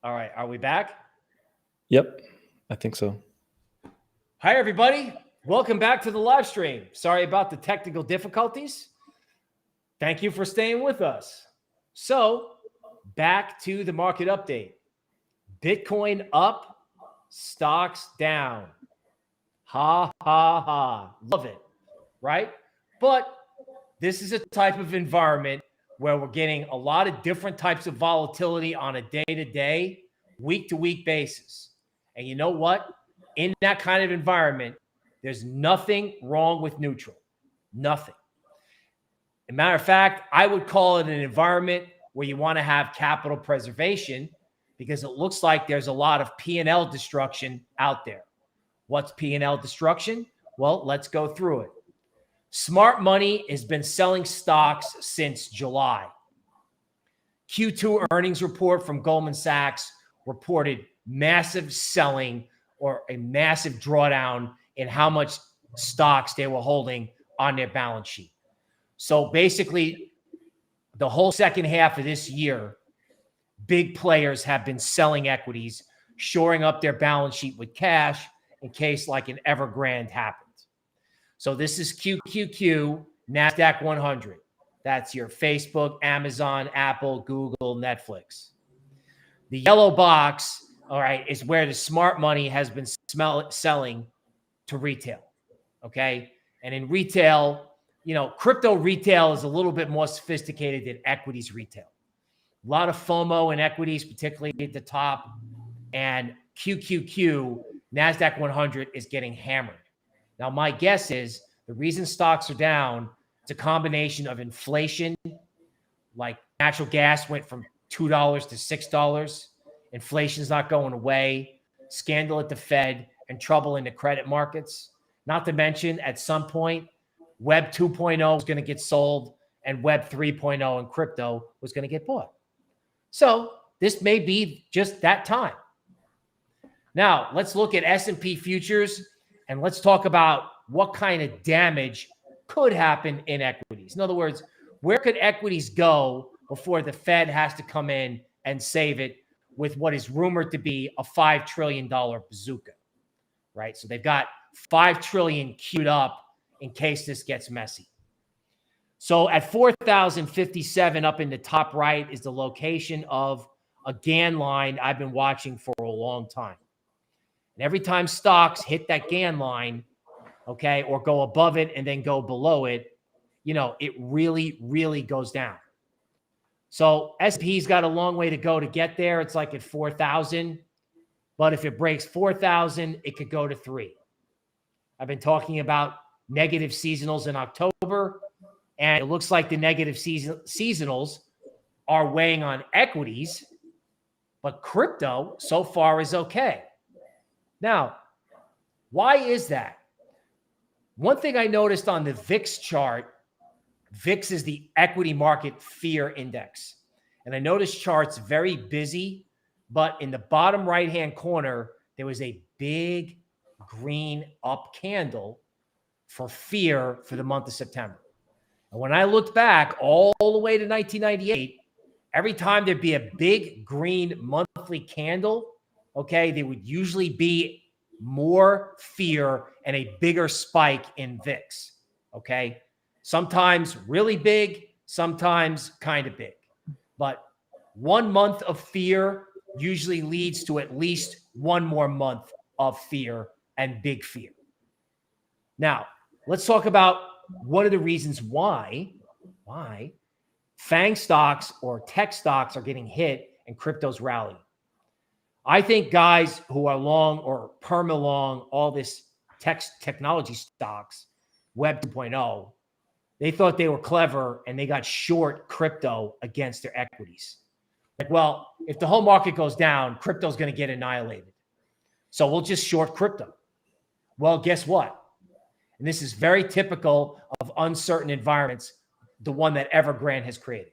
All right, are we back? Yep, I think so. Hi, everybody. Welcome back to the live stream. Sorry about the technical difficulties. Thank you for staying with us. So, back to the market update. Bitcoin up, stocks down. Ha, ha, ha. Love it, right? But this is a type of environment where we're getting a lot of different types of volatility on a day-to-day, week-to-week basis. And you know what? In that kind of environment, there's nothing wrong with neutral. Nothing. As a matter of fact, I would call it an environment where you want to have capital preservation because it looks like there's a lot of P&L destruction out there. What's P&L destruction? Well, let's go through it. Smart money has been selling stocks since July. Q2 earnings report from Goldman Sachs reported massive selling or a massive drawdown in how much stocks they were holding on their balance sheet. So basically, the whole second half of this year, big players have been selling equities, shoring up their balance sheet with cash in case like an Evergrande happens. So this is QQQ, NASDAQ 100. That's your Facebook, Amazon, Apple, Google, Netflix. The yellow box, all right, is where the smart money has been selling to retail, okay? And in retail, crypto retail is a little bit more sophisticated than equities retail. A lot of FOMO in equities, particularly at the top. And QQQ, NASDAQ 100, is getting hammered. Now, my guess is the reason stocks are down, it's a combination of inflation, like natural gas went from $2 to $6. Inflation's not going away, scandal at the Fed, and trouble in the credit markets. Not to mention, at some point, Web 2.0 was going to get sold, and Web 3.0 and crypto was going to get bought. So this may be just that time. Now, let's look at S&P futures. And let's talk about what kind of damage could happen in equities. In other words, where could equities go before the Fed has to come in and save it with what is rumored to be a $5 trillion bazooka, right? So they've got $5 trillion queued up in case this gets messy. So at 4,057 up in the top right is the location of a Gann line I've been watching for a long time. And every time stocks hit that Gann line, okay, or go above it and then go below it, it really, really goes down. So S&P's got a long way to go to get there. It's like at 4,000. But if it breaks 4,000, it could go to 3. I've been talking about negative seasonals in October, and it looks like the negative seasonals are weighing on equities, but crypto so far is okay. Now, why is that? One thing I noticed on the VIX chart, VIX is the equity market fear index. And I noticed chart's very busy, but in the bottom right-hand corner, there was a big green up candle for fear for the month of September. And when I looked back all the way to 1998, every time there'd be a big green monthly candle, okay, there would usually be more fear and a bigger spike in VIX, okay? Sometimes really big, sometimes kind of big. But 1 month of fear usually leads to at least one more month of fear and big fear. Now, let's talk about what are the reasons why FANG stocks or tech stocks are getting hit and crypto's rallying. I think guys who are long or perma long all this technology stocks, Web 2.0, they thought they were clever and they got short crypto against their equities. Like, well, if the whole market goes down, crypto's going to get annihilated. So we'll just short crypto. Well, guess what? And this is very typical of uncertain environments, the one that Evergrande has created,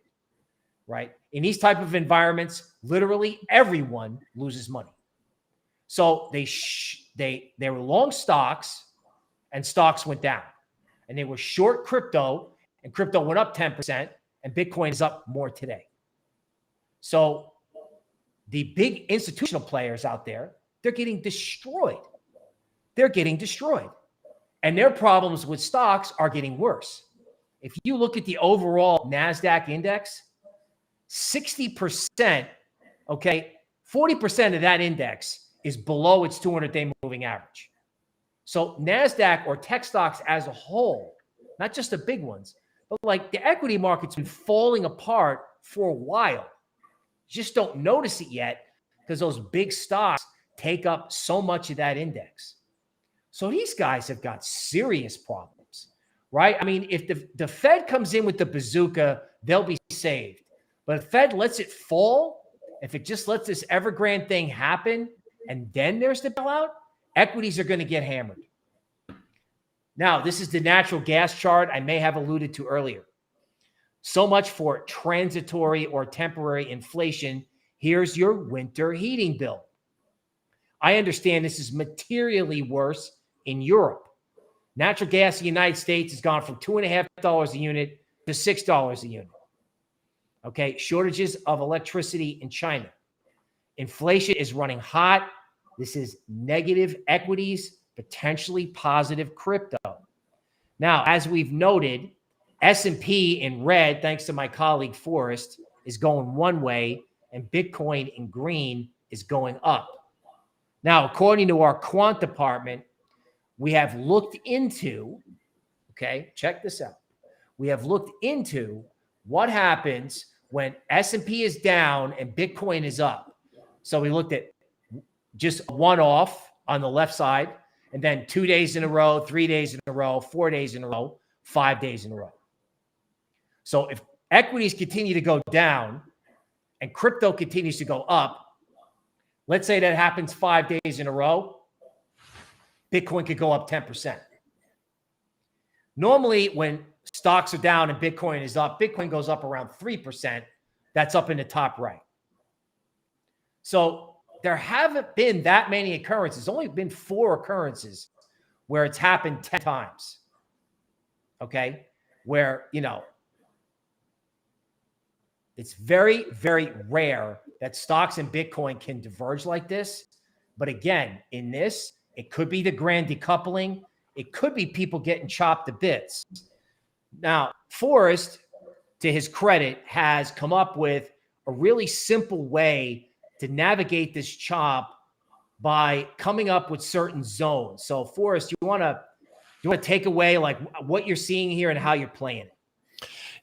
right? In these type of environments, literally everyone loses money. So they were long stocks and stocks went down. And they were short crypto and crypto went up 10% and Bitcoin is up more today. So the big institutional players out there, they're getting destroyed. They're getting destroyed. And their problems with stocks are getting worse. If you look at the overall NASDAQ index, 60%, okay, 40% of that index is below its 200-day moving average. So NASDAQ or tech stocks as a whole, not just the big ones, but like the equity market's been falling apart for a while. You just don't notice it yet because those big stocks take up so much of that index. So these guys have got serious problems, right? I mean, if the Fed comes in with the bazooka, they'll be saved. But if the Fed lets it fall, if it just lets this Evergrande thing happen, and then there's the bailout, equities are going to get hammered. Now, this is the natural gas chart I may have alluded to earlier. So much for transitory or temporary inflation. Here's your winter heating bill. I understand this is materially worse in Europe. Natural gas in the United States has gone from $2.50 a unit to $6 a unit. Okay, shortages of electricity in China. Inflation is running hot. This is negative equities, potentially positive crypto. Now, as we've noted, S&P in red, thanks to my colleague Forrest, is going one way, and Bitcoin in green is going up. Now, according to our quant department, we have looked into, okay, check this out. We have looked into what happens when S&P is down and Bitcoin is up. So we looked at just one off on the left side, and then 2 days in a row, 3 days in a row, 4 days in a row, 5 days in a row. So if equities continue to go down and crypto continues to go up, let's say that happens 5 days in a row, Bitcoin could go up 10%. Normally, when stocks are down and Bitcoin is up, Bitcoin goes up around 3%. That's up in the top right. So there haven't been that many occurrences. Only been 4 occurrences where it's happened 10 times. Okay? Where, it's very, very rare that stocks and Bitcoin can diverge like this. But again, in this, it could be the grand decoupling. It could be people getting chopped to bits. Now, Forrest, to his credit, has come up with a really simple way to navigate this chop by coming up with certain zones. So, Forrest, you want to take away like what you're seeing here and how you're playing it?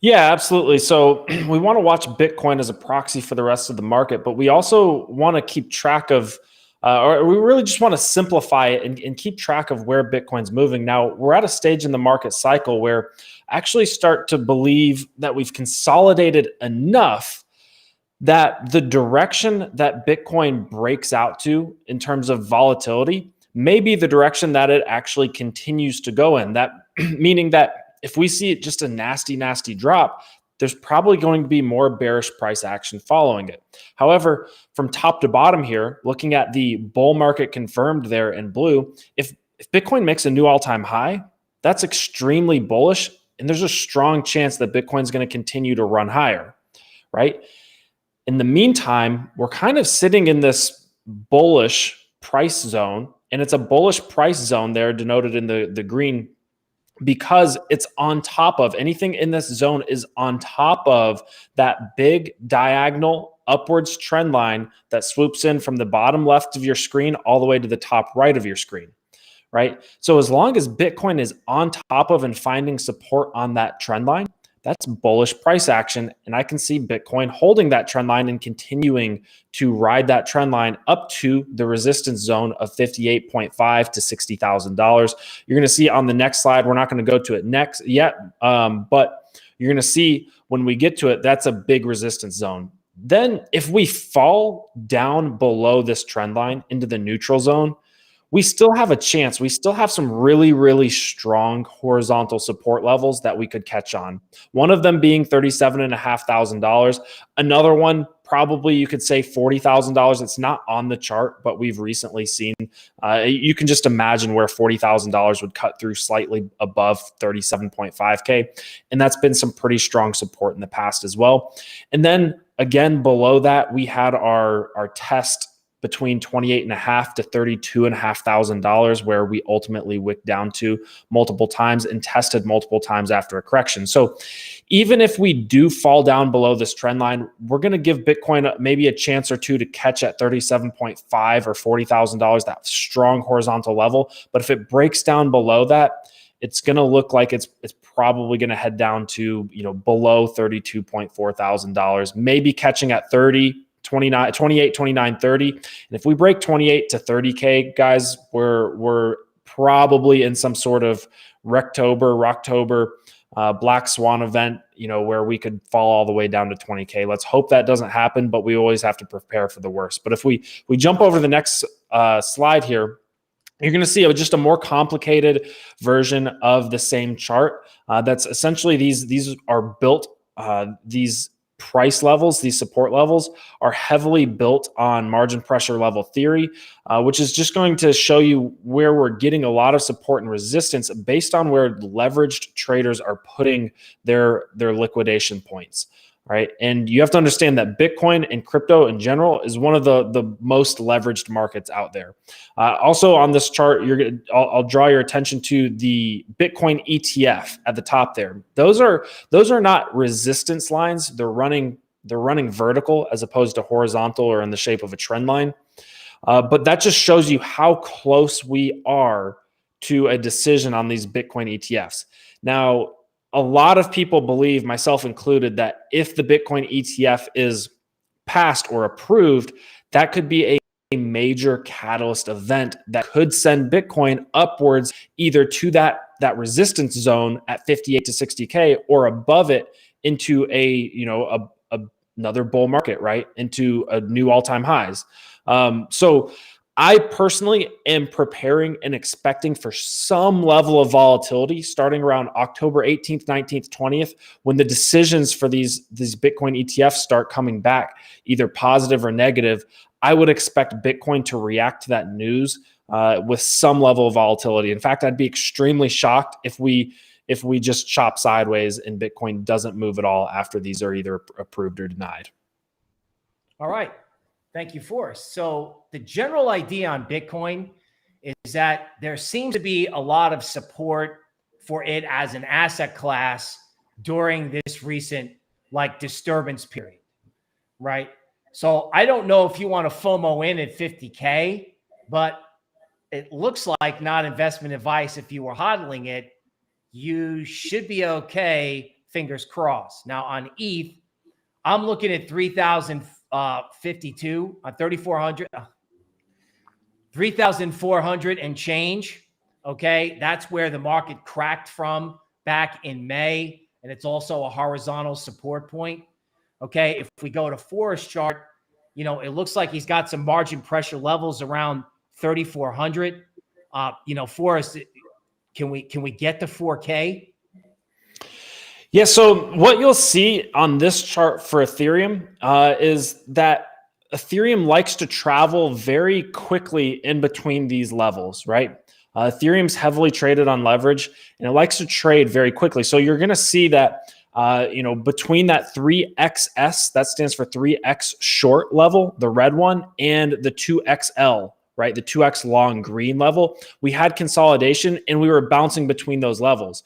Yeah, absolutely. So we want to watch Bitcoin as a proxy for the rest of the market, but we also want to keep track of, or we really just want to simplify it and keep track of where Bitcoin's moving. Now, we're at a stage in the market cycle where I actually start to believe that we've consolidated enough that the direction that Bitcoin breaks out to in terms of volatility may be the direction that it actually continues to go in. That meaning that if we see it just a nasty, nasty drop, there's probably going to be more bearish price action following it. However, from top to bottom here, looking at the bull market confirmed there in blue, if Bitcoin makes a new all-time high, that's extremely bullish, and there's a strong chance that Bitcoin's going to continue to run higher, right? In the meantime, we're kind of sitting in this bullish price zone, and it's a bullish price zone there denoted in the green, because it's on top of anything in this zone is on top of that big diagonal upwards trend line that swoops in from the bottom left of your screen all the way to the top right of your screen, right? So as long as Bitcoin is on top of and finding support on that trend line, that's bullish price action. And I can see Bitcoin holding that trend line and continuing to ride that trend line up to the resistance zone of $58.5 to $60,000. You're going to see on the next slide, we're not going to go to it next yet, but you're going to see when we get to it, that's a big resistance zone. Then if we fall down below this trend line into the neutral zone, we still have a chance. We still have some really, really strong horizontal support levels that we could catch on. One of them being $37,500. Another one, probably you could say $40,000. It's not on the chart, but we've recently seen, you can just imagine where $40,000 would cut through slightly above 37.5K. And that's been some pretty strong support in the past as well. And then Again, below that, we had our test between $28,500 to $32,500, where we ultimately wicked down to multiple times and tested multiple times after a correction. So even if we do fall down below this trend line, we're going to give Bitcoin maybe a chance or two to catch at 37.5 or $40,000, that strong horizontal level. But if it breaks down below that, it's going to look like it's probably going to head down to, below $32.4 thousand, maybe catching at 30, 29, 28, 29, 30. And if we break 28 to 30K, guys, we're probably in some sort of Rocktober, Black Swan event, where we could fall all the way down to 20K. Let's hope that doesn't happen, but we always have to prepare for the worst. But if we jump over to the next slide here, you're going to see just a more complicated version of the same chart. That's essentially these are built, these price levels, these support levels are heavily built on margin pressure level theory, which is just going to show you where we're getting a lot of support and resistance based on where leveraged traders are putting their liquidation points. Right. And you have to understand that Bitcoin and crypto in general is one of the most leveraged markets out there. Also on this chart, I'll draw your attention to the Bitcoin ETF at the top there. Those are not resistance lines. They're running vertical as opposed to horizontal or in the shape of a trend line. But that just shows you how close we are to a decision on these Bitcoin ETFs. Now, a lot of people believe, myself included, that if the Bitcoin ETF is passed or approved, that could be a major catalyst event that could send Bitcoin upwards either to that resistance zone at 58 to 60K or above it into another bull market, right? Into a new all-time highs. So I personally am preparing and expecting for some level of volatility starting around October 18th, 19th, 20th, when the decisions for these Bitcoin ETFs start coming back, either positive or negative. I would expect Bitcoin to react to that news with some level of volatility. In fact, I'd be extremely shocked if we just chop sideways and Bitcoin doesn't move at all after these are either approved or denied. All right. Thank you, Forrest. So the general idea on Bitcoin is that there seems to be a lot of support for it as an asset class during this recent disturbance period, right? So I don't know if you want to FOMO in at 50K, but it looks like, not investment advice, if you were hodling it, you should be okay, fingers crossed. Now on ETH, I'm looking at 3,052 on 3,400 and change. Okay. That's where the market cracked from back in May. And it's also a horizontal support point. Okay. If we go to Forrest chart, it looks like he's got some margin pressure levels around 3,400. Forrest, can we get to 4K? Yeah, so what you'll see on this chart for Ethereum is that Ethereum likes to travel very quickly in between these levels, right? Ethereum's heavily traded on leverage, and it likes to trade very quickly. So you're going to see that, between that 3XS, that stands for 3X short level, the red one, and the 2XL, right? The 2X long green level, we had consolidation and we were bouncing between those levels.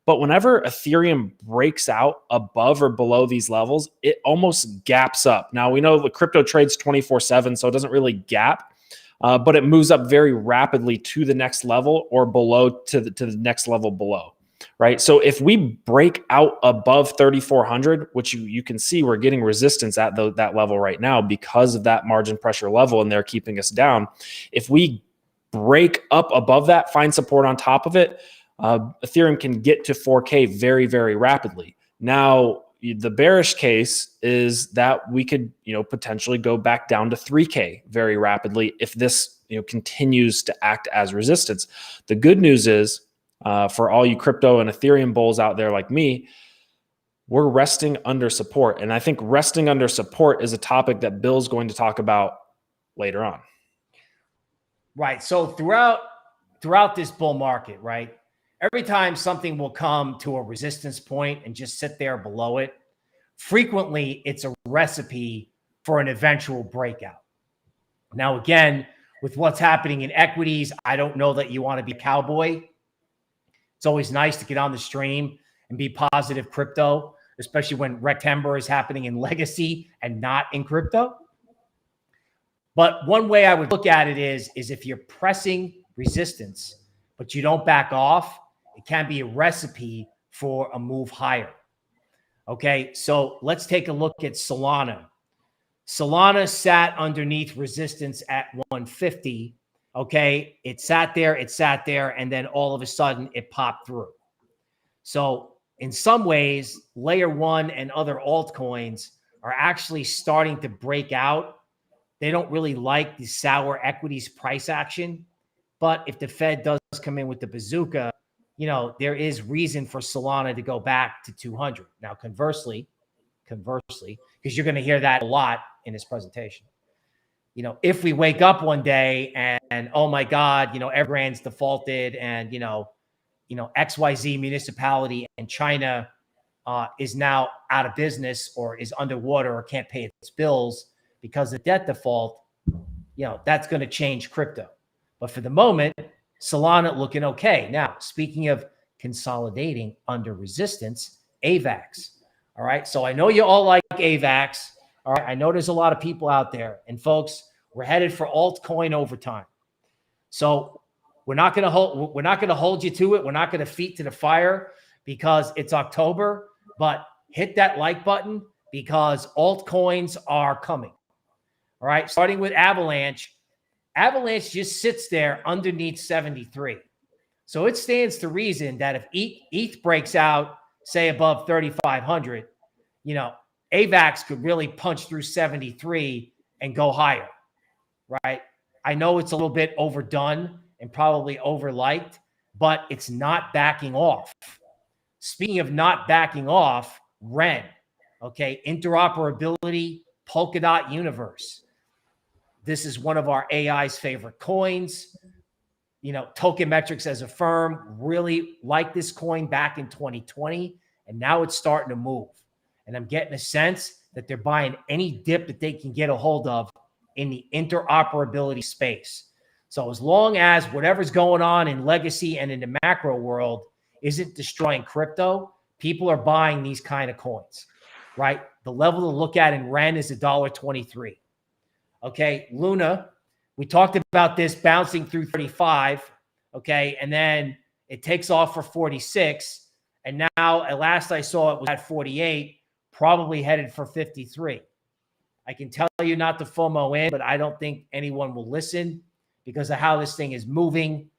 But whenever Ethereum breaks out above or below these levels, it almost gaps up. Now, we know the crypto trades 24/7, so it doesn't really gap, but it moves up very rapidly to the next level or below to the next level below, right? So if we break out above 3,400, which you can see we're getting resistance at that level right now because of that margin pressure level, and they're keeping us down. If we break up above that, find support on top of it, Ethereum can get to 4K very, very rapidly. Now, the bearish case is that we could, potentially go back down to 3K very rapidly if this, continues to act as resistance. The good news is, for all you crypto and Ethereum bulls out there like me, we're resting under support. And I think resting under support is a topic that Bill's going to talk about later on. Right. So throughout this bull market, right? Every time something will come to a resistance point and just sit there below it frequently it's a recipe for an eventual breakout. Now, again, with what's happening in equities, I don't know that you want to be a cowboy. It's always nice to get on the stream and be positive crypto, especially when Rectember is happening in legacy and not in crypto. But one way I would look at it is if you're pressing resistance, but you don't back off, it can be a recipe for a move higher. Okay, so let's take a look at Solana. Solana sat underneath resistance at 150. Okay, it sat there, and then all of a sudden it popped through. So in some ways, layer one and other altcoins are actually starting to break out. They don't really like the sour equities price action. But if the Fed does come in with the bazooka, you know, there is reason for Solana to go back to 200. Now, conversely, because you're going to hear that a lot in this presentation. You know, if we wake up one day and oh my God, you know, Evergrande's defaulted and, you know, XYZ municipality in China is now out of business or is underwater or can't pay its bills because of debt default, you know, that's going to change crypto. But for the moment, Solana looking okay. Now, speaking of consolidating under resistance, AVAX. All right. So I know you all like AVAX. All right. I know there's a lot of people out there. And folks, we're headed for altcoin overtime. So we're not going to hold you to it. We're not going to feet to the fire because it's October. But hit that like button because altcoins are coming. All right. Starting with Avalanche. Avalanche just sits there underneath 73. So it stands to reason that if ETH breaks out, say above 3,500, you know, AVAX could really punch through 73 and go higher, right? I know it's a little bit overdone and probably overliked, but it's not backing off. Speaking of not backing off, REN, okay, interoperability, Polkadot universe. This is one of our AI's favorite coins. You know, Token Metrics as a firm really liked this coin back in 2020, and now it's starting to move. And I'm getting a sense that they're buying any dip that they can get a hold of in the interoperability space. So as long as whatever's going on in legacy and in the macro world isn't destroying crypto, people are buying these kind of coins, right? The level to look at in REN is $1.23. Okay, Luna, we talked about this bouncing through 35, okay, and then it takes off for 46, and now at last I saw it was at 48, probably headed for 53. I can tell you not to FOMO in, but I don't think anyone will listen because of how this thing is moving.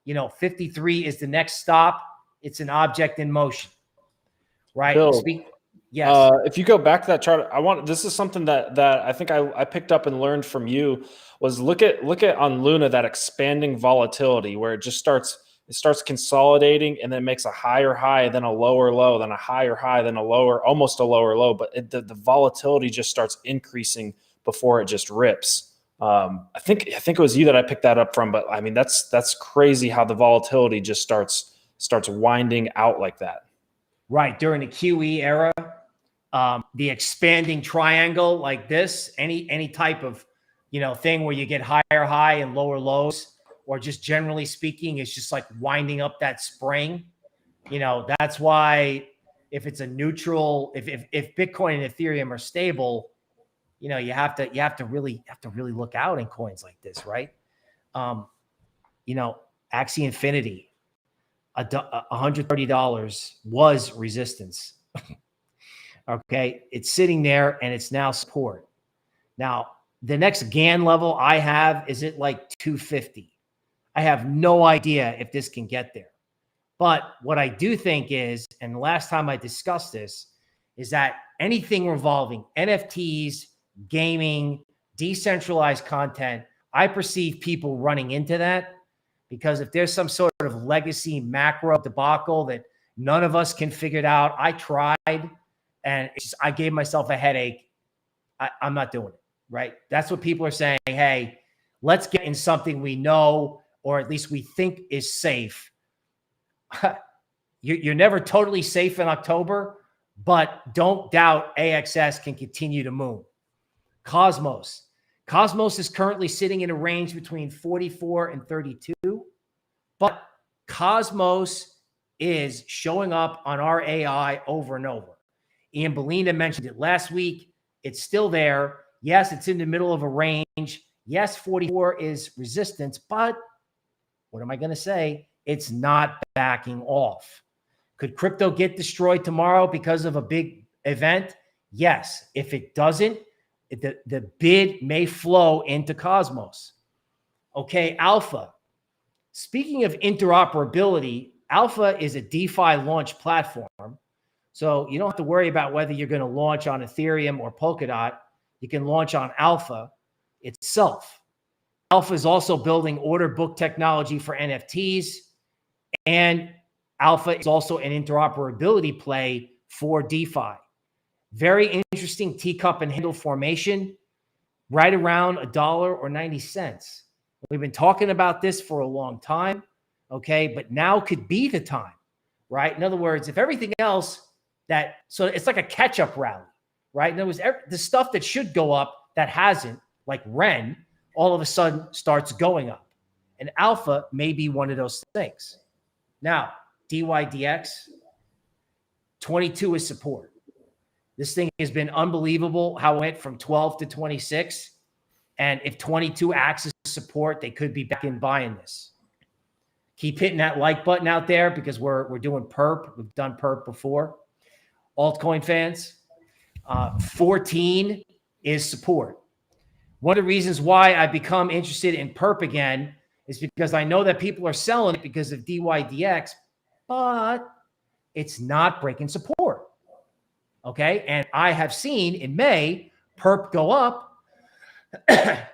You know, 53 is the next stop. It's an object in motion, right? Bill, yes. If you go back to that chart, this is something that I think I picked up and learned from you was look at on Luna, that expanding volatility where it starts consolidating and then makes a higher high, then a lower low, then a higher high, then a lower, almost a lower low. But the volatility just starts increasing before it just rips. I think it was you that I picked that up from, but I mean, that's crazy how the volatility just starts winding out like that. Right. During the QE era, the expanding triangle like this, any type of, you know, thing where you get higher high and lower lows, or just generally speaking, it's just like winding up that spring. You know, that's why if it's a neutral, if Bitcoin and Ethereum are stable, you know, you have to really look out in coins like this, right? You know, Axie Infinity, $130 was resistance. Okay, it's sitting there and it's now support. Now, the next GAN level I have is at like 250. I have no idea if this can get there. But what I do think is, and the last time I discussed this, is that anything involving NFTs, gaming, decentralized content, I perceive people running into that because if there's some sort of legacy macro debacle that none of us can figure it out, I tried and I gave myself a headache. I'm not doing it, right? That's what people are saying. Hey, let's get in something we know, or at least we think is safe. You're never totally safe in October, but don't doubt AXS can continue to move. Cosmos. Cosmos is currently sitting in a range between 44 and 32, but Cosmos is showing up on our AI over and over. Ian Bellina mentioned it last week. It's still there. Yes, it's in the middle of a range. Yes, 44 is resistance, but what am I going to say? It's not backing off. Could crypto get destroyed tomorrow because of a big event? Yes. If it doesn't, the bid may flow into Cosmos. Okay, Alpha. Speaking of interoperability, Alpha is a DeFi launch platform. So you don't have to worry about whether you're going to launch on Ethereum or Polkadot. You can launch on Alpha itself. Alpha is also building order book technology for NFTs. And Alpha is also an interoperability play for DeFi. Very interesting teacup and handle formation, right around $1 or 90 cents. We've been talking about this for a long time, okay? But now could be the time, right? In other words, if everything else so it's like a catch-up rally, right? In other words, the stuff that should go up that hasn't, like REN, all of a sudden starts going up. And Alpha may be one of those things. Now, DYDX, 22 is support. This thing has been unbelievable how it went from 12 to 26. And if 22 acts as support, they could be back in buying this. Keep hitting that like button out there because we're doing perp. We've done perp before. Altcoin fans, 14 is support. One of the reasons why I've become interested in perp again is because I know that people are selling it because of DYDX, but it's not breaking support. Okay. And I have seen in May, perp go up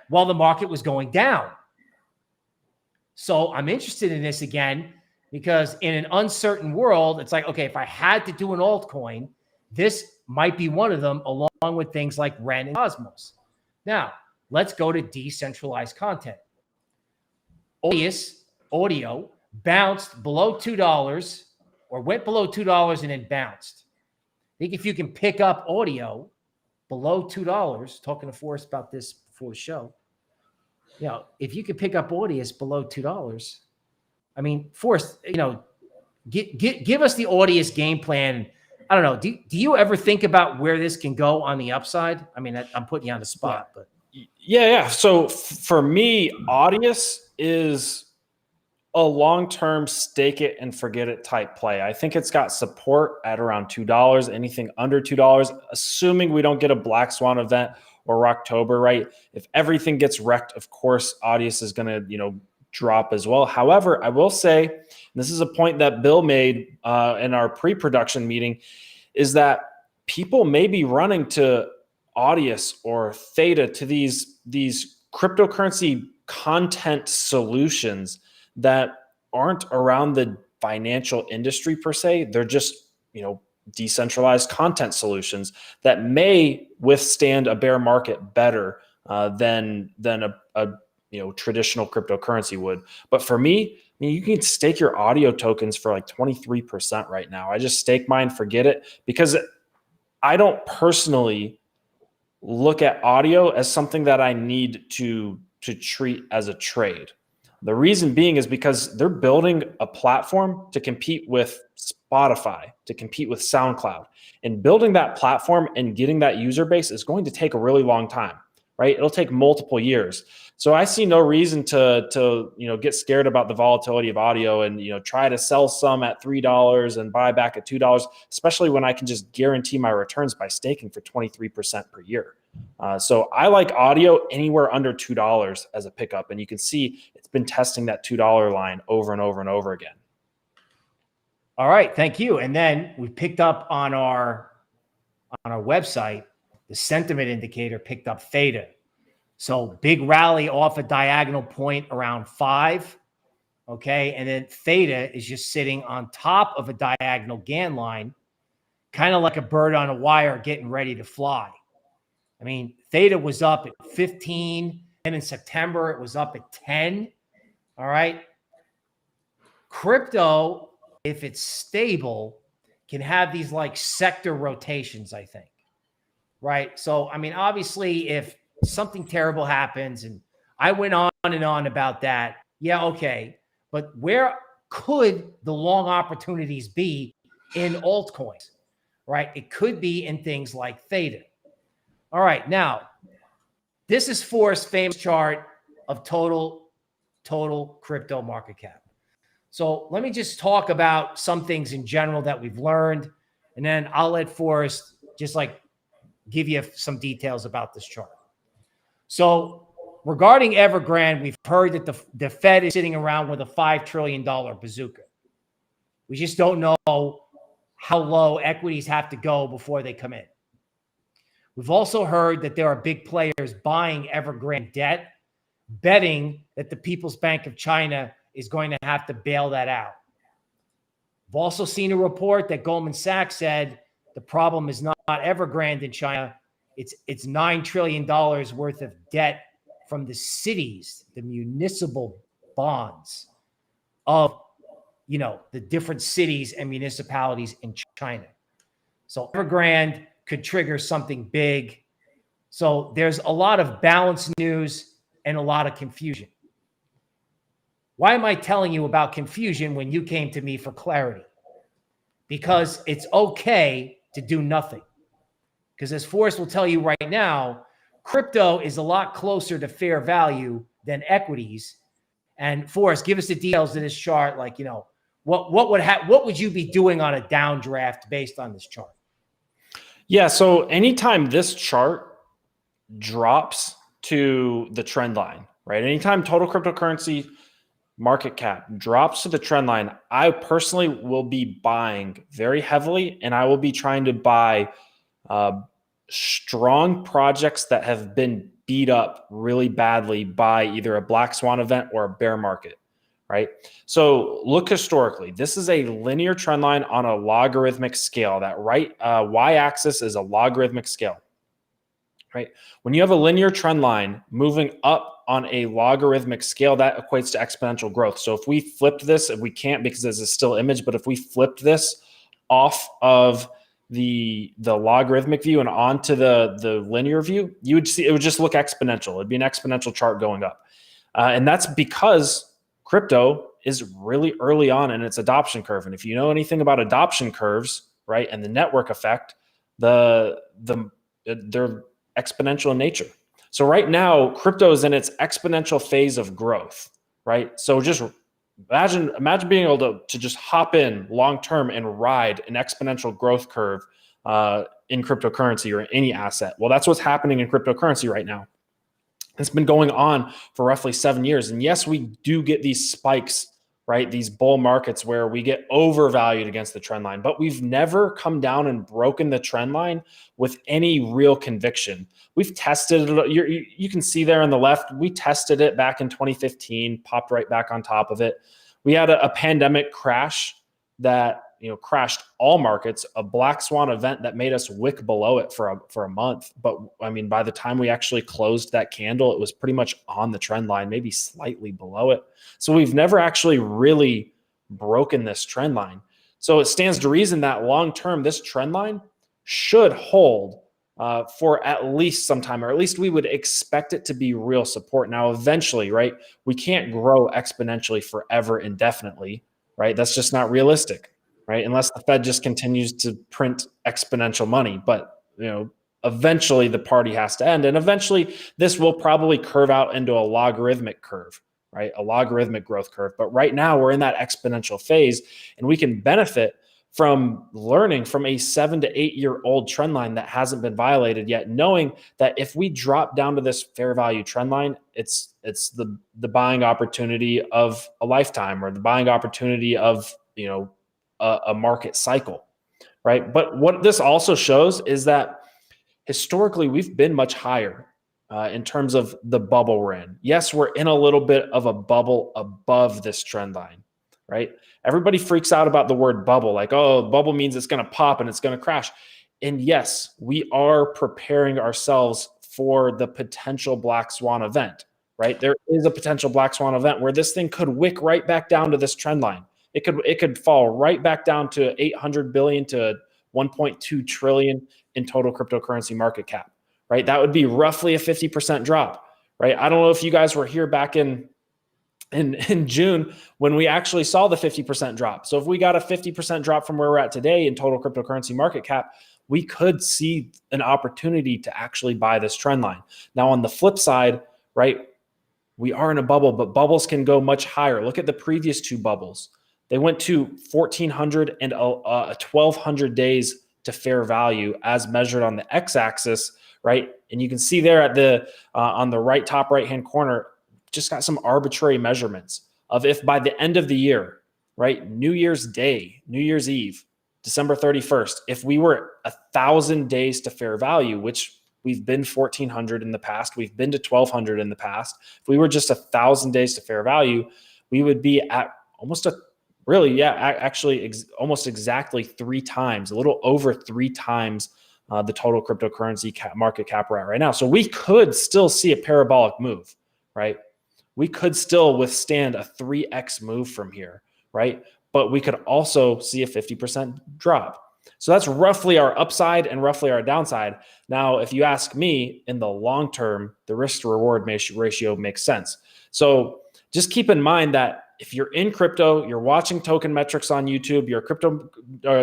while the market was going down. So I'm interested in this again because in an uncertain world, it's like, okay, if I had to do an altcoin, this might be one of them along with things like REN and Cosmos. Now, let's go to decentralized content. Audio bounced below $2 or went below $2 and then bounced. I think if you can pick up audio below $2, talking to Forrest about this before the show, if you can pick up Audius below $2, I mean, Forrest, give us the Audius game plan. I don't know. Do you ever think about where this can go on the upside? I mean, I'm putting you on the spot, but yeah. So for me, Audius is a long-term stake it and forget it type play. I think it's got support at around $2. Anything under $2, assuming we don't get a black swan event or October, right? If everything gets wrecked, of course, Audius is going to, drop as well. However, I will say, and this is a point that Bill made in our pre-production meeting, is that people may be running to Audius or THETA, to these cryptocurrency content solutions that aren't around the financial industry per se. They're just, decentralized content solutions that may withstand a bear market better than a traditional cryptocurrency would. But for me, you can stake your audio tokens for like 23% right now. I just stake mine, forget it, because I don't personally look at audio as something that I need to treat as a trade. The reason being is because they're building a platform to compete with Spotify, to compete with SoundCloud. And building that platform and getting that user base is going to take a really long time, right? It'll take multiple years. So I see no reason to get scared about the volatility of audio and try to sell some at $3 and buy back at $2, especially when I can just guarantee my returns by staking for 23% per year. So I like audio anywhere under $2 as a pickup, and you can see it's been testing that $2 line over and over and over again. All right, thank you. And then we picked up on our website, the sentiment indicator picked up THETA. So big rally off a diagonal point around 5. Okay, and then THETA is just sitting on top of a diagonal Gann line, kind of like a bird on a wire getting ready to fly. I mean, THETA was up at 15, and in September it was up at 10. All right. Crypto, if it's stable, can have these like sector rotations, I think. Right. So, I mean, obviously, if something terrible happens, and I went on and on about that, yeah, okay. But where could the long opportunities be in altcoins? Right. It could be in things like THETA. All right. Now, this is Forrest's famous chart of total crypto market cap. So let me just talk about some things in general that we've learned, and then I'll let Forrest just like give you some details about this chart. So regarding Evergrande, we've heard that the Fed is sitting around with a $5 trillion bazooka. We just don't know how low equities have to go before they come in. We've also heard that there are big players buying Evergrande debt, betting that the People's Bank of China is going to have to bail that out. We've also seen a report that Goldman Sachs said the problem is not Evergrande in China. It's $9 trillion worth of debt from the cities, the municipal bonds of, the different cities and municipalities in China. So Evergrande could trigger something big. So there's a lot of balanced news and a lot of confusion. Why am I telling you about confusion when you came to me for clarity? Because it's okay to do nothing. Because as Forrest will tell you right now, crypto is a lot closer to fair value than equities. And Forrest, give us the details of this chart. Like, what would you be doing on a downdraft based on this chart? Yeah. So anytime this chart drops to the trend line, right? Anytime total cryptocurrency market cap drops to the trend line, I personally will be buying very heavily, and I will be trying to buy strong projects that have been beat up really badly by either a black swan event or a bear market, right? So look historically, this is a linear trend line on a logarithmic scale. That y-axis is a logarithmic scale, right? When you have a linear trend line moving up on a logarithmic scale, that equates to exponential growth. So if we flipped this, if we can't because this is still image, but if we flipped this off of the logarithmic view and onto the linear view, you would see it would just look exponential. It'd be an exponential chart going up. And that's because crypto is really early on in its adoption curve. And if you know anything about adoption curves, right, and the network effect, they're exponential in nature. So right now, crypto is in its exponential phase of growth, right? So just imagine being able to just hop in long-term and ride an exponential growth curve in cryptocurrency or any asset. Well, that's what's happening in cryptocurrency right now. It's been going on for roughly 7 years. And yes, we do get these spikes, right? These bull markets where we get overvalued against the trend line, but we've never come down and broken the trend line with any real conviction. We've tested it. You can see there on the left, we tested it back in 2015, popped right back on top of it. We had a pandemic crash that crashed all markets, a black swan event that made us wick below it for a month. But I mean, by the time we actually closed that candle, it was pretty much on the trend line, maybe slightly below it. So we've never actually really broken this trend line. So it stands to reason that long-term, this trend line should hold for at least some time, or at least we would expect it to be real support. Now, eventually, right, we can't grow exponentially forever indefinitely, right? That's just not realistic, right? Unless the Fed just continues to print exponential money. But, eventually the party has to end. And eventually this will probably curve out into a logarithmic curve, right? A logarithmic growth curve. But right now we're in that exponential phase, and we can benefit from learning from a 7 to 8 year old trend line that hasn't been violated yet, knowing that if we drop down to this fair value trend line, it's the buying opportunity of a lifetime, or the buying opportunity of, a market cycle, right? But what this also shows is that historically we've been much higher in terms of the bubble we're in. Yes, we're in a little bit of a bubble above this trend line, right? Everybody freaks out about the word bubble, like, oh, bubble means it's going to pop and it's going to crash. And yes, we are preparing ourselves for the potential black swan event, right? There is a potential black swan event where this thing could wick right back down to this trend line. it could fall right back down to 800 billion to 1.2 trillion in total cryptocurrency market cap, right? That would be roughly a 50% drop, right? I don't know if you guys were here back in June when we actually saw the 50% drop. So if we got a 50% drop from where we're at today in total cryptocurrency market cap, we could see an opportunity to actually buy this trend line. Now on the flip side, right, we are in a bubble, but bubbles can go much higher. Look at the previous two bubbles. They went to 1,400 and 1,200 days to fair value as measured on the x-axis, right? And you can see there at the on the right top right-hand corner, just got some arbitrary measurements of if by the end of the year, right, New Year's Day, New Year's Eve, December 31st, if we were 1,000 days to fair value, which we've been 1,400 in the past, we've been to 1,200 in the past. If we were just 1,000 days to fair value, we would be at almost almost exactly 3 times, a little over 3 times the total cryptocurrency market cap we're at right now. So we could still see a parabolic move, right? We could still withstand a 3x move from here, right? But we could also see a 50% drop. So that's roughly our upside and roughly our downside. Now, if you ask me, in the long term, the risk to reward ratio makes sense. So just keep in mind that if you're in crypto, you're watching Token Metrics on YouTube, you're a crypto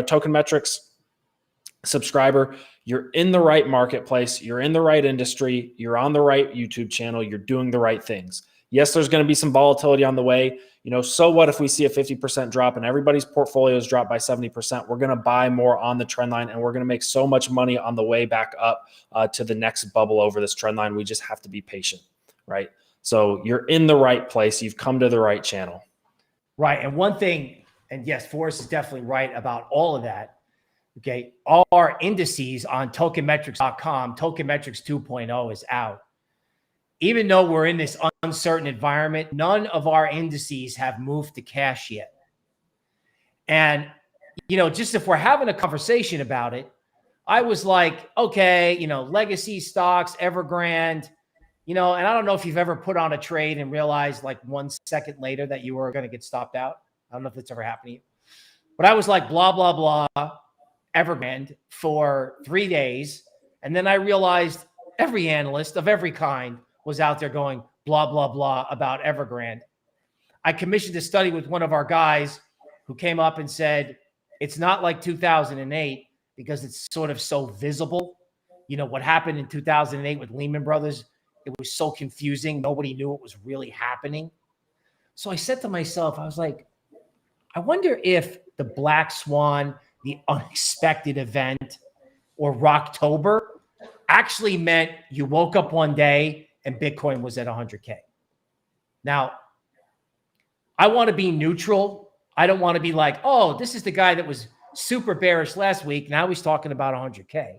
Token Metrics subscriber, you're in the right marketplace, you're in the right industry, you're on the right YouTube channel, you're doing the right things. Yes, there's going to be some volatility on the way. So what if we see a 50% drop and everybody's portfolios drop by 70%? We're going to buy more on the trend line and we're going to make so much money on the way back up to the next bubble over this trend line. We just have to be patient, right? So you're in the right place. You've come to the right channel. Right. And one thing, and yes, Forrest is definitely right about all of that. Okay. All our indices on tokenmetrics.com, Tokenmetrics 2.0 is out. Even though we're in this uncertain environment, none of our indices have moved to cash yet. And, just if we're having a conversation about it, I was like, okay, legacy stocks, Evergrande, and I don't know if you've ever put on a trade and realized like 1 second later that you were going to get stopped out. I don't know if it's ever happened to you, but I was like, blah, blah, blah, Evergrande for 3 days. And then I realized every analyst of every kind was out there going blah, blah, blah about Evergrande. I commissioned a study with one of our guys who came up and said, it's not like 2008 because it's sort of so visible. What happened in 2008 with Lehman Brothers, it was so confusing. Nobody knew what was really happening. So I said to myself, I was like, I wonder if the Black Swan, the unexpected event, or Rocktober actually meant you woke up one day and Bitcoin was at 100K. Now, I want to be neutral. I don't want to be like, oh, this is the guy that was super bearish last week. Now he's talking about 100K.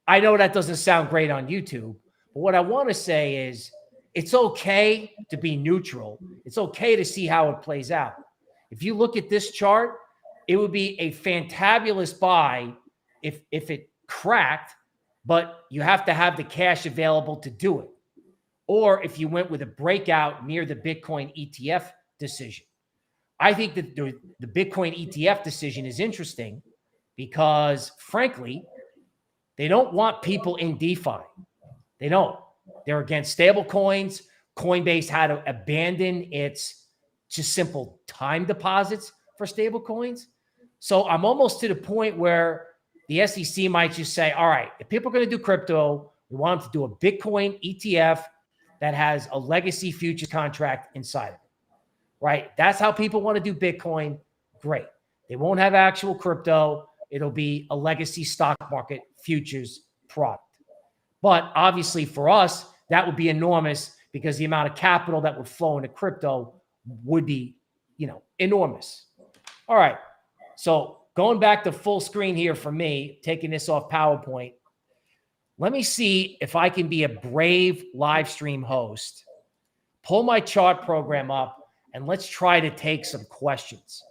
I know that doesn't sound great on YouTube, but what I want to say is it's okay to be neutral. It's okay to see how it plays out. If you look at this chart, it would be a fantabulous buy if it cracked, but you have to have the cash available to do it. Or if you went with a breakout near the Bitcoin ETF decision. I think that the Bitcoin ETF decision is interesting because, frankly, they don't want people in DeFi. They don't. They're against stable coins. Coinbase had to abandon its just simple time deposits for stable coins. So I'm almost to the point where the SEC might just say, all right, if people are going to do crypto, we want them to do a Bitcoin ETF that has a legacy futures contract inside of it, right? That's how people want to do Bitcoin. Great. They won't have actual crypto. It'll be a legacy stock market futures product. But obviously for us, that would be enormous because the amount of capital that would flow into crypto would be, enormous. All right. So going back to full screen here for me, taking this off PowerPoint, let me see if I can be a brave live stream host, pull my chart program up, and let's try to take some questions.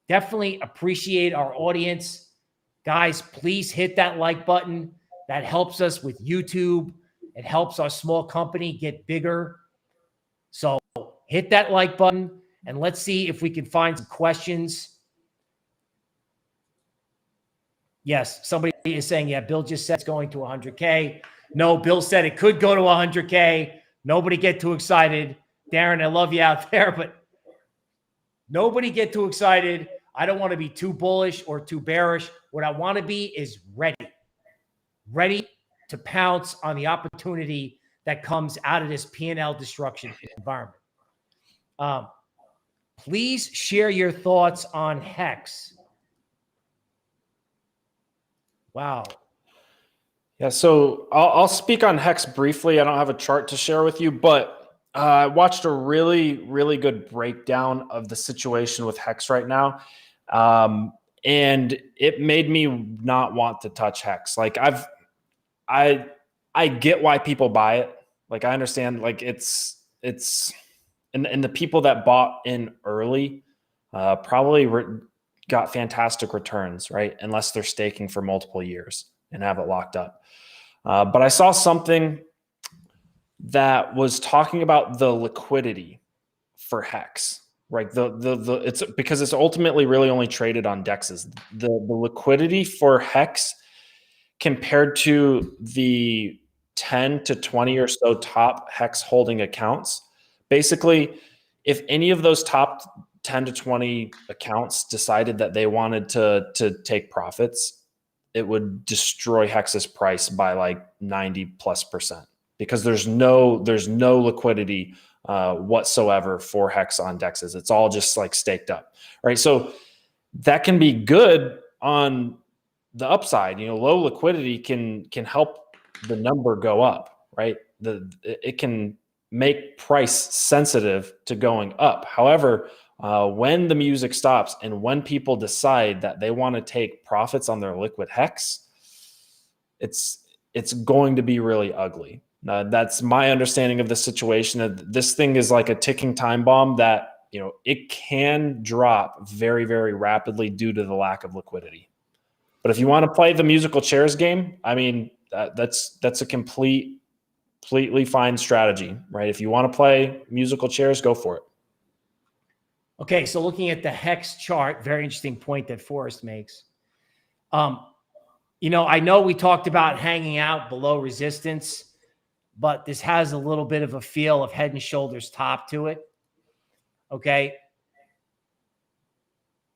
Definitely appreciate our audience. Guys, please hit that like button. That helps us with YouTube. It helps our small company get bigger. So hit that like button. And let's see if we can find some questions. Yes, somebody is saying, yeah, Bill just said it's going to 100K. No, Bill said it could go to 100K. Nobody get too excited. Darren, I love you out there, but nobody get too excited. I don't want to be too bullish or too bearish. What I want to be is ready to pounce on the opportunity that comes out of this P&L destruction environment. Please share your thoughts on Hex. Wow. Yeah, so I'll speak on Hex briefly. I don't have a chart to share with you, but I watched a really, really good breakdown of the situation with Hex right now. And it made me not want to touch Hex. Like I get why people buy it. Like I understand, like it's and the people that bought in early probably got fantastic returns, right? Unless they're staking for multiple years and have it locked up. But I saw something that was talking about the liquidity for Hex, right? It's because it's ultimately really only traded on DEXs. The liquidity for Hex compared to the 10 to 20 or so top Hex holding accounts. Basically, if any of those top 10 to 20 accounts decided that they wanted to take profits, it would destroy Hex's price by like 90+% because there's no liquidity whatsoever for Hex on DEXs. It's all just like staked up, right? So that can be good on the upside. You know, low liquidity can help the number go up, right? It can make price sensitive to going up. However, when the music stops and when people decide that they want to take profits on their liquid Hex, it's going to be really ugly. That's my understanding of the situation. That this thing is like a ticking time bomb that, you know, it can drop very, very rapidly due to the lack of liquidity. But if you want to play the musical chairs game, I mean, that's a completely fine strategy, right? If you want to play musical chairs, go for it. Okay, so looking at the Hex chart, very interesting point that Forrest makes. You know, I know we talked about hanging out below resistance, but this has a little bit of a feel of head and shoulders top to it. Okay.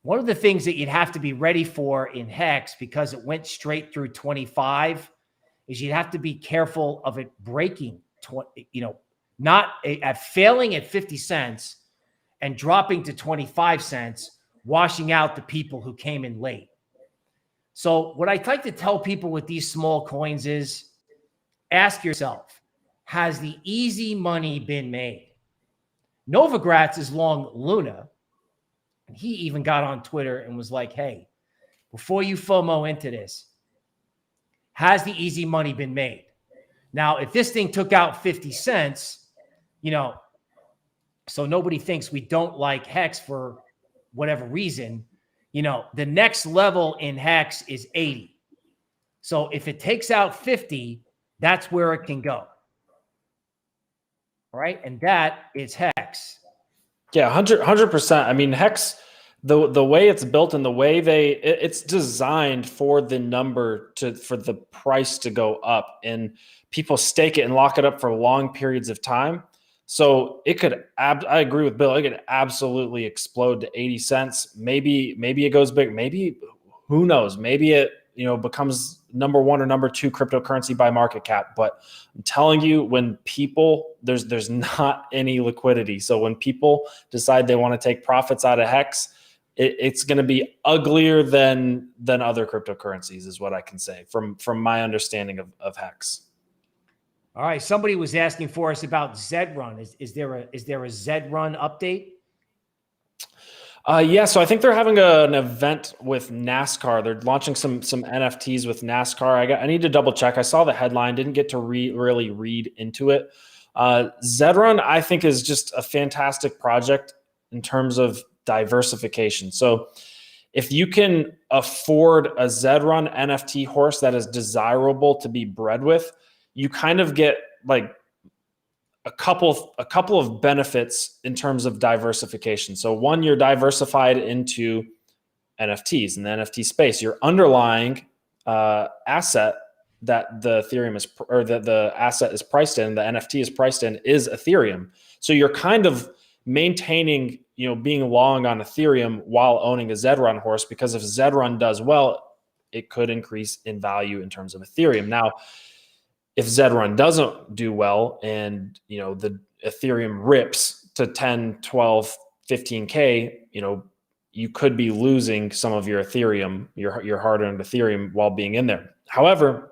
One of the things that you'd have to be ready for in Hex, because it went straight through 25, is you'd have to be careful of it breaking, failing at 50 cents and dropping to 25 cents, washing out the people who came in late. So what I like to tell people with these small coins is ask yourself, has the easy money been made? Novogratz is long Luna. And he even got on Twitter and was like, hey, before you FOMO into this, has the easy money been made? Now, if this thing took out 50 cents, so nobody thinks we don't like Hex for whatever reason, the next level in Hex is 80. So if it takes out 50, that's where it can go. All right. And that is Hex. Yeah, 100%. I mean, Hex, the way it's built and the way it's designed for the number for the price to go up, and people stake it and lock it up for long periods of time. So it could, I agree with Bill, it could absolutely explode to 80 cents. Maybe it goes big. Maybe, who knows? Maybe it, becomes number one or number two cryptocurrency by market cap. But I'm telling you, when people, there's not any liquidity. So when people decide they want to take profits out of Hex, it's going to be uglier than other cryptocurrencies, is what I can say from my understanding of Hex. All right. Somebody was asking for us about Zed Run. Is there a Zed Run update? Yeah, so I think they're having an event with NASCAR. They're launching some NFTs with NASCAR. I need to double check. I saw the headline, didn't get to really read into it. Zed Run, I think, is just a fantastic project in terms of diversification. So if you can afford a Zed Run NFT horse that is desirable to be bred with, you kind of get like a couple of benefits in terms of diversification. So one, you're diversified into NFTs in the NFT space. Your underlying asset that the Ethereum is, or that the asset is priced in, the NFT is priced in, is Ethereum. So you're kind of maintaining, being long on Ethereum while owning a Zed Run horse, because if Zed Run does well, it could increase in value in terms of Ethereum. Now, if Zed Run doesn't do well and, the Ethereum rips to 10, 12, 15K, you could be losing some of your Ethereum, your hard-earned Ethereum while being in there. However,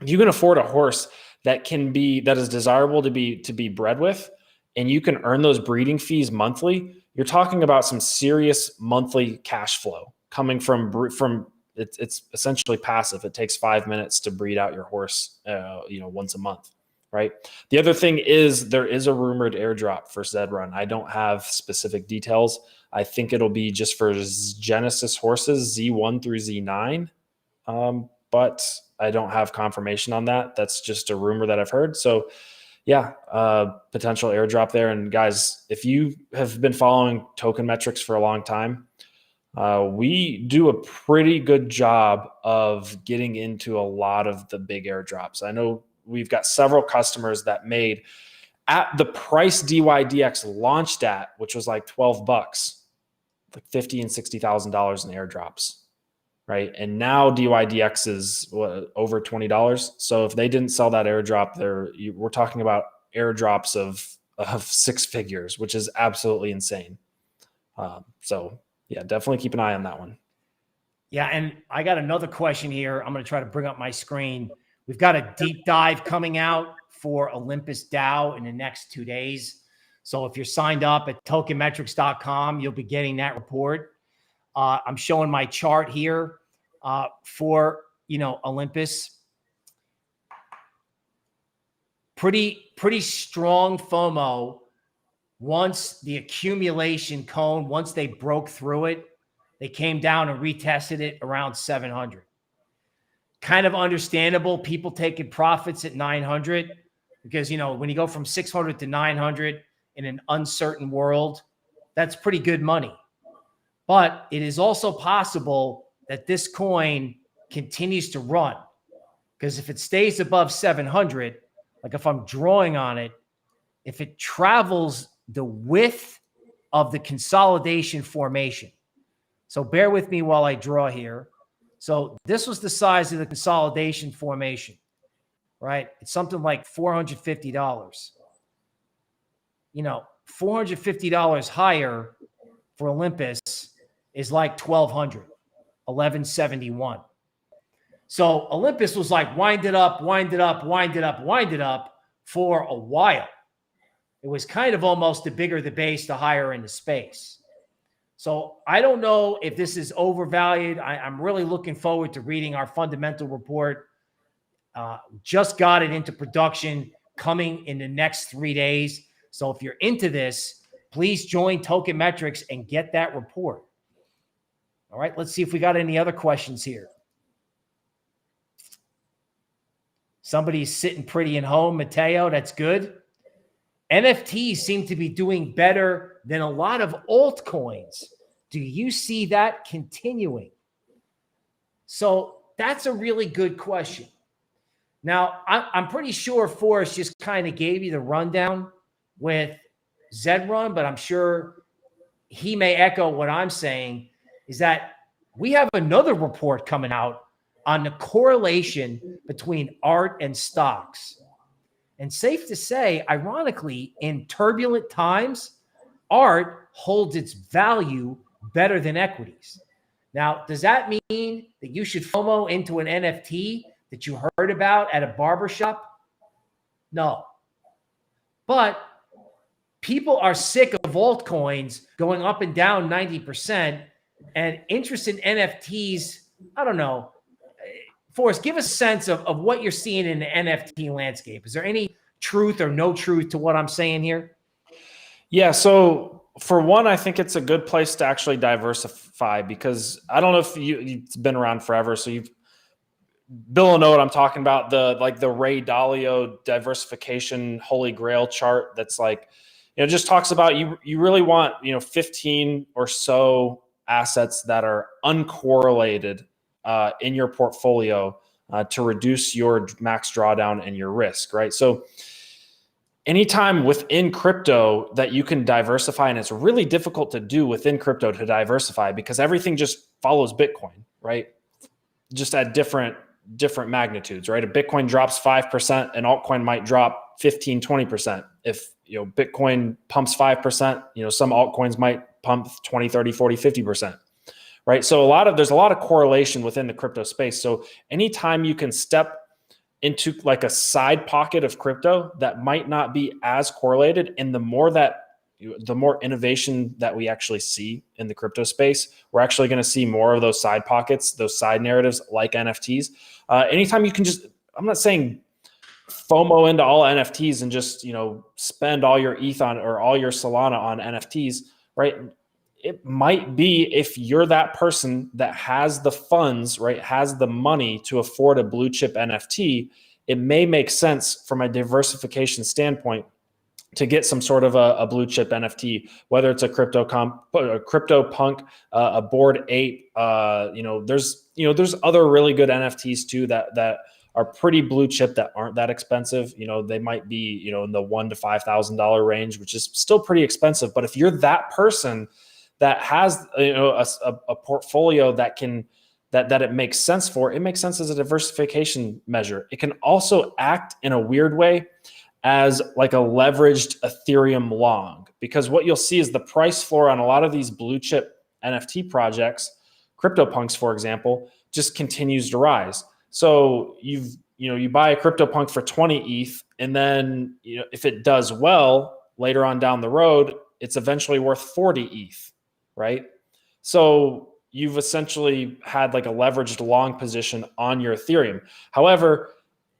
if you can afford a horse that is desirable to be bred with, and you can earn those breeding fees monthly, you're talking about some serious monthly cash flow coming from it's essentially passive. It takes 5 minutes to breed out your horse, once a month, right? The other thing is there is a rumored airdrop for Zed Run. I don't have specific details. I think it'll be just for Genesis horses, Z1 through Z9. But I don't have confirmation on that. That's just a rumor that I've heard. So yeah, potential airdrop there. And guys, if you have been following token metrics for a long time, we do a pretty good job of getting into a lot of the big airdrops. I know we've got several customers that made at the price DYDX launched at, which was like $12, like $50,000 and $60,000 in airdrops. Right. And now DYDX is over $20. So if they didn't sell that airdrop, we're talking about airdrops of six figures, which is absolutely insane. So yeah, definitely keep an eye on that one. Yeah. And I got another question here. I'm going to try to bring up my screen. We've got a deep dive coming out for Olympus DAO in the next 2 days. So if you're signed up at tokenmetrics.com, you'll be getting that report. I'm showing my chart here for, Olympus. Pretty strong FOMO. Once the accumulation cone, once they broke through it, they came down and retested it around 700. Kind of understandable. People taking profits at 900 because, when you go from 600 to 900 in an uncertain world, that's pretty good money. But it is also possible that this coin continues to run, because if it stays above 700, like if I'm drawing on it, if it travels the width of the consolidation formation. So bear with me while I draw here. So this was the size of the consolidation formation, right? It's something like $450. $450 higher for Olympus is like 1,200, 1,171. So Olympus was like wind it up for a while. It was kind of almost the bigger the base, the higher in the space. So I don't know if this is overvalued. I'm really looking forward to reading our fundamental report. Just got it into production, coming in the next 3 days. So if you're into this, please join Token Metrics and get that report. All right, let's see if we got any other questions here. Somebody's sitting pretty in home, Mateo. That's good. NFTs seem to be doing better than a lot of altcoins. Do you see that continuing? So that's a really good question. Now, I'm pretty sure Forrest just kind of gave you the rundown with Zed Run, but I'm sure he may echo what I'm saying, is that we have another report coming out on the correlation between art and stocks. And safe to say, ironically, in turbulent times, art holds its value better than equities. Now, does that mean that you should FOMO into an NFT that you heard about at a barbershop? No. But people are sick of altcoins going up and down 90%, and interest in NFTs, I don't know. Forrest, give us a sense of what you're seeing in the NFT landscape. Is there any truth or no truth to what I'm saying here? Yeah, so for one, I think it's a good place to actually diversify, because I don't know if you've been around forever, so Bill will know what I'm talking about. The Ray Dalio diversification holy grail chart. That's like, just talks about you really want, 15 or so assets that are uncorrelated in your portfolio to reduce your max drawdown and your risk, right? So anytime within crypto that you can diversify, and it's really difficult to do within crypto to diversify because everything just follows Bitcoin, right? Just at different magnitudes, right? If Bitcoin drops 5%, an altcoin might drop 15, 20%. If, Bitcoin pumps 5%, some altcoins might pump 20, 30, 40, 50%, right? So there's a lot of correlation within the crypto space. So anytime you can step into like a side pocket of crypto that might not be as correlated, and the more innovation that we actually see in the crypto space, we're actually going to see more of those side pockets, those side narratives like NFTs. Anytime you can I'm not saying FOMO into all NFTs and just, spend all your ETH on or all your Solana on NFTs, right? It might be, if you're that person that has the funds, right, has the money to afford a blue chip NFT, it may make sense from a diversification standpoint to get some sort of a blue chip NFT, whether it's a CryptoPunk, a Bored Ape. There's other really good NFTs too that are pretty blue chip that aren't that expensive. They might be in the $1,000 to $5,000 range, which is still pretty expensive. But if you're that person that has a portfolio that it makes sense for, it makes sense as a diversification measure. It can also act in a weird way as like a leveraged Ethereum long, because what you'll see is the price floor on a lot of these blue chip NFT projects, CryptoPunks, for example, just continues to rise. So you buy a CryptoPunk for 20 ETH, and then if it does well later on down the road, it's eventually worth 40 ETH, right? So you've essentially had like a leveraged long position on your Ethereum. However,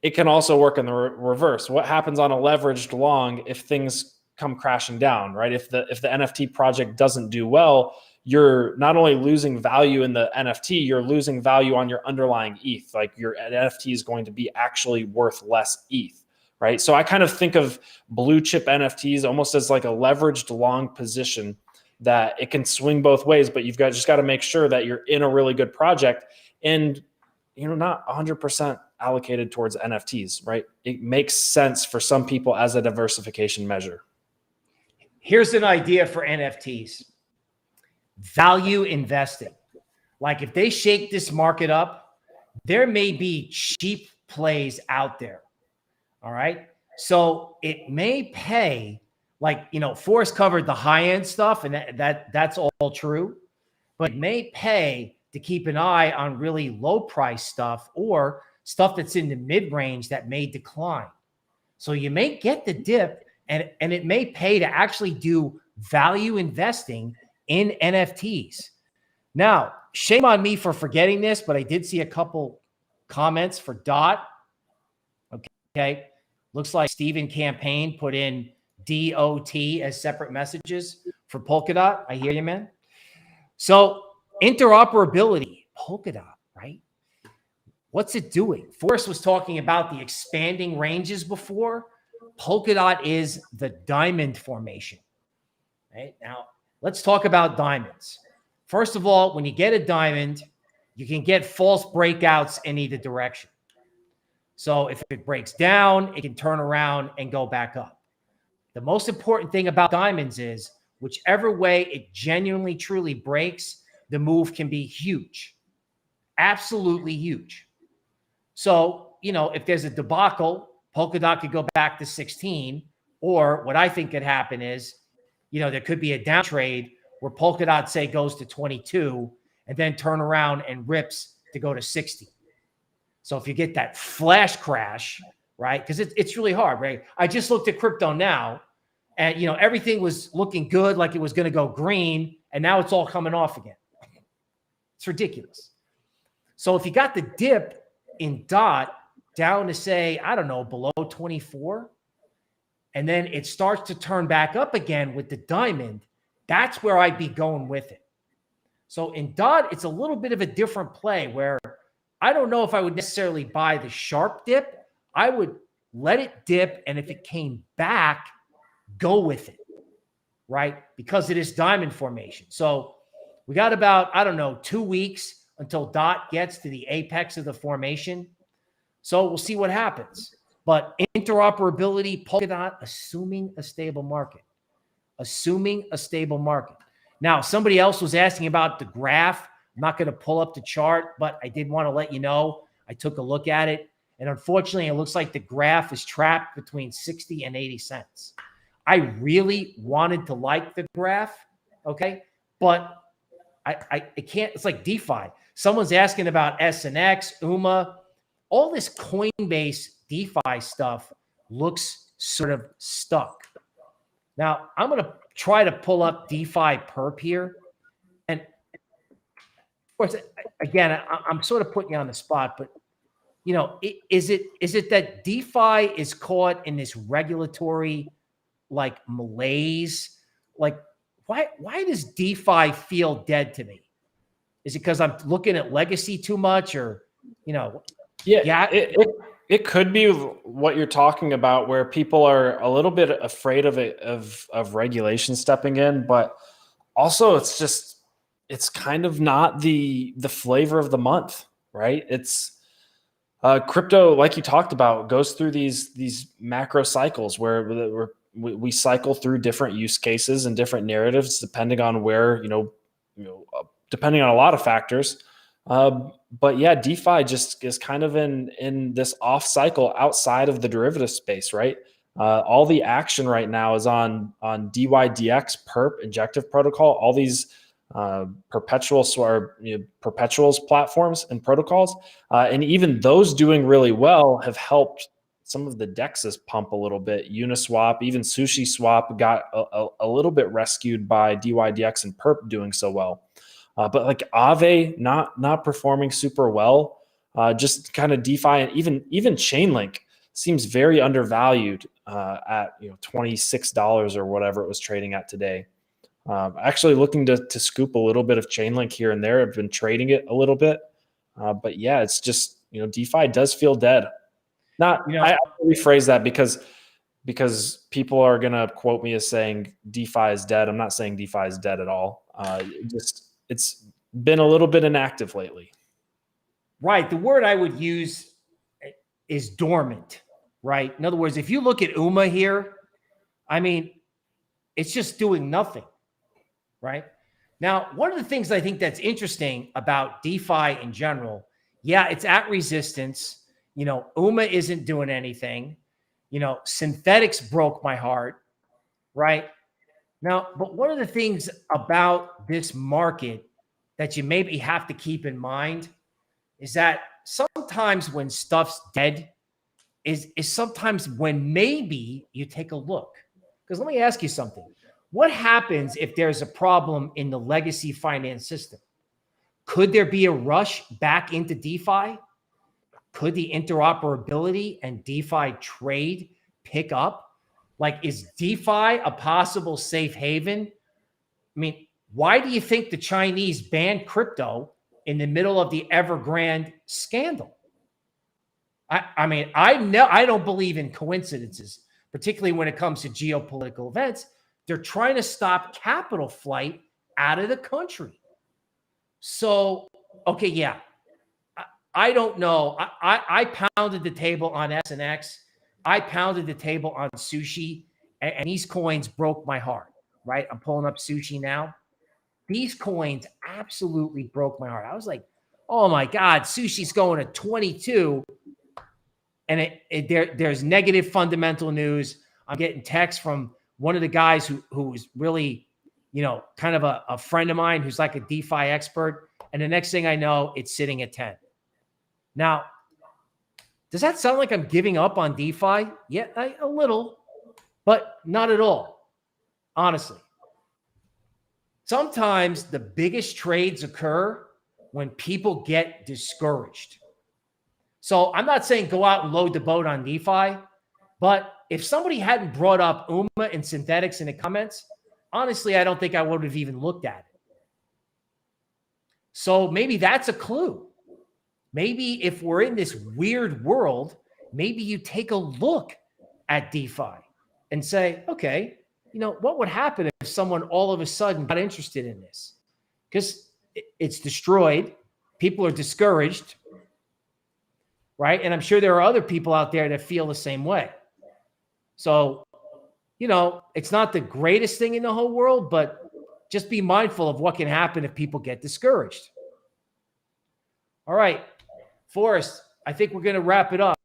it can also work in the reverse. What happens on a leveraged long if things come crashing down, right? If the NFT project doesn't do well, you're not only losing value in the NFT, you're losing value on your underlying ETH. Like your NFT is going to be actually worth less ETH, right? So I kind of think of blue chip NFTs almost as like a leveraged long position that it can swing both ways, but you've just got to make sure that you're in a really good project and not 100% allocated towards NFTs, right? It makes sense for some people as a diversification measure. Here's an idea for NFTs. Value investing. Like if they shake this market up, there may be cheap plays out there. All right. So it may pay, like, Forrest covered the high end stuff, and that's all true, but it may pay to keep an eye on really low price stuff or stuff that's in the mid range that may decline. So you may get the dip, and it may pay to actually do value investing in NFTs. Now, shame on me for forgetting this, but I did see a couple comments for DOT. Okay. Looks like Stephen Campaign put in DOT as separate messages for Polkadot. I hear you, man. So interoperability, Polkadot, right? What's it doing? Forrest was talking about the expanding ranges before. Polkadot is the diamond formation. Right? Now, let's talk about diamonds. First of all, when you get a diamond, you can get false breakouts in either direction. So if it breaks down, it can turn around and go back up. The most important thing about diamonds is whichever way it genuinely, truly breaks, the move can be huge. Absolutely huge. So, if there's a debacle, Polkadot could go back to 16, or what I think could happen is, there could be a down trade where Polkadot, say, goes to 22 and then turn around and rips to go to 60. So if you get that flash crash, right? Because it's really hard, right? I just looked at crypto now, and everything was looking good, like it was going to go green, and now it's all coming off again. It's ridiculous. So if you got the dip in DOT down to, say, I don't know, below 24, and then it starts to turn back up again with the diamond, that's where I'd be going with it. So in DOT, it's a little bit of a different play where I don't know if I would necessarily buy the sharp dip. I would let it dip, and if it came back, go with it, right? Because it is diamond formation. So we got about, I don't know, 2 weeks until DOT gets to the apex of the formation. So we'll see what happens. But interoperability, Polkadot, assuming a stable market. Assuming a stable market. Now, somebody else was asking about the graph. I'm not going to pull up the chart, but I did want to let you know. I took a look at it, and unfortunately, it looks like the graph is trapped between 60 and 80 cents. I really wanted to like the graph, okay? But I can't. It's like DeFi. Someone's asking about SNX, UMA. All this Coinbase DeFi stuff looks sort of stuck. Now, I'm going to try to pull up DeFi perp here. And of course, again, I'm sort of putting you on the spot, but you know, is it that DeFi is caught in this regulatory like malaise? Like, why does DeFi feel dead to me? Is it because I'm looking at legacy too much, or you know? Yeah. It could be what you're talking about, where people are a little bit afraid of it, of regulation stepping in, but also it's kind of not the flavor of the month, right? It's crypto, like you talked about, goes through these macro cycles where we cycle through different use cases and different narratives depending on where depending on a lot of factors. But yeah, DeFi just is kind of in this off cycle outside of the derivative space, right? All the action right now is on DYDX, perp, injective protocol, all these perpetuals platforms and protocols. And even those doing really well have helped some of the DEXs pump a little bit. Uniswap, even SushiSwap got a little bit rescued by DYDX and perp doing so well. But like Aave not performing super well, just kind of DeFi, and even Chainlink seems very undervalued at $26 or whatever it was trading at today. Actually looking to scoop a little bit of Chainlink here and there. I've been trading it a little bit, but yeah, it's just DeFi does feel dead. I rephrase that because people are gonna quote me as saying DeFi is dead. I'm not saying DeFi is dead at all. It's been a little bit inactive lately. Right. The word I would use is dormant, right? In other words, if you look at UMA here, I mean, it's just doing nothing, right? Now, one of the things I think that's interesting about DeFi in general, yeah, it's at resistance. UMA isn't doing anything. Synthetics broke my heart, right? Now, but one of the things about this market that you maybe have to keep in mind is that sometimes when stuff's dead is sometimes when maybe you take a look. Because let me ask you something. What happens if there's a problem in the legacy finance system? Could there be a rush back into DeFi? Could the interoperability and DeFi trade pick up? Like, is DeFi a possible safe haven? I mean, why do you think the Chinese banned crypto in the middle of the Evergrande scandal? I mean, I don't believe in coincidences, particularly when it comes to geopolitical events. They're trying to stop capital flight out of the country. So, okay, yeah, I don't know. I pounded the table on SNX. I pounded the table on Sushi, and these coins broke my heart, right? I'm pulling up Sushi now. These coins absolutely broke my heart. I was like, oh my God, Sushi's going to 22. And there's negative fundamental news. I'm getting texts from one of the guys who's really, kind of a friend of mine who's like a DeFi expert. And the next thing I know, it's sitting at 10. Now, does that sound like I'm giving up on DeFi? Yeah, a little, but not at all, honestly. Sometimes the biggest trades occur when people get discouraged. So I'm not saying go out and load the boat on DeFi, but if somebody hadn't brought up UMA and synthetics in the comments, honestly, I don't think I would have even looked at it. So maybe that's a clue. maybe if we're in this weird world, maybe you take a look at DeFi and say, okay, what would happen if someone all of a sudden got interested in this? Because it's destroyed. People are discouraged, right? And I'm sure there are other people out there that feel the same way. So, it's not the greatest thing in the whole world, but just be mindful of what can happen if people get discouraged. All right, Forrest, I think we're going to wrap it up.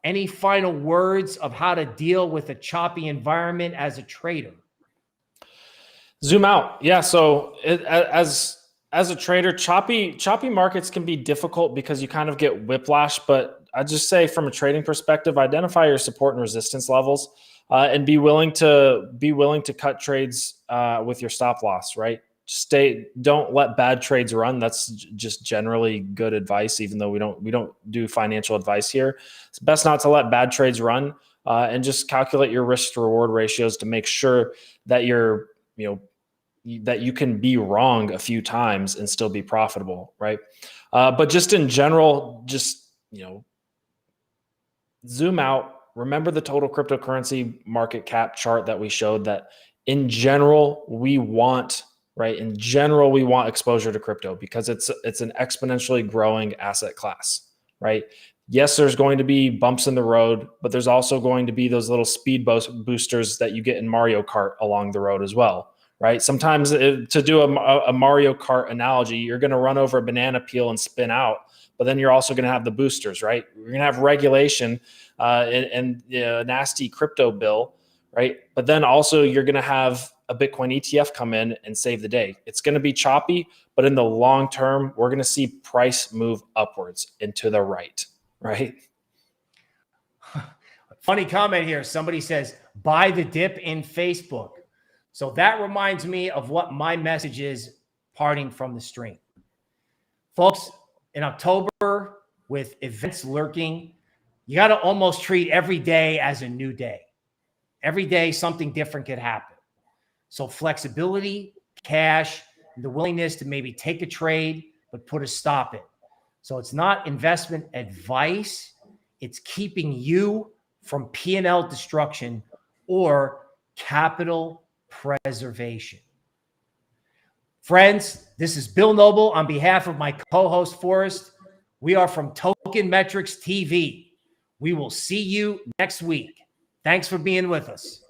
Any final words of how to deal with a choppy environment as a trader? Zoom out. Yeah. So as a trader, choppy markets can be difficult because you kind of get whiplash. But I just say, from a trading perspective, identify your support and resistance levels, and be willing to cut trades with your stop loss. Right. Don't let bad trades run. That's just generally good advice, even though we don't do financial advice here. It's best not to let bad trades run, and just calculate your risk to reward ratios to make sure that that you can be wrong a few times and still be profitable, right? But just in general, zoom out. Remember the total cryptocurrency market cap chart that we showed, that in general, we want exposure to crypto because it's an exponentially growing asset class, right? Yes, there's going to be bumps in the road, but there's also going to be those little speed boosters that you get in Mario Kart along the road as well, right? Sometimes, to do a Mario Kart analogy, you're going to run over a banana peel and spin out, but then you're also going to have the boosters, right? You're going to have regulation and a nasty crypto bill, right? But then also you're going to have a Bitcoin ETF come in and save the day. It's going to be choppy, but in the long term, we're going to see price move upwards and to the right, right? Funny comment here. Somebody says, buy the dip in Facebook. So that reminds me of what my message is parting from the stream. Folks, in October, with events lurking, you got to almost treat every day as a new day. Every day, something different could happen. So flexibility, cash, the willingness to maybe take a trade, but put a stop in. So it's not investment advice. It's keeping you from P&L destruction or capital preservation. Friends, this is Bill Noble on behalf of my co-host Forrest. We are from Token Metrics TV. We will see you next week. Thanks for being with us.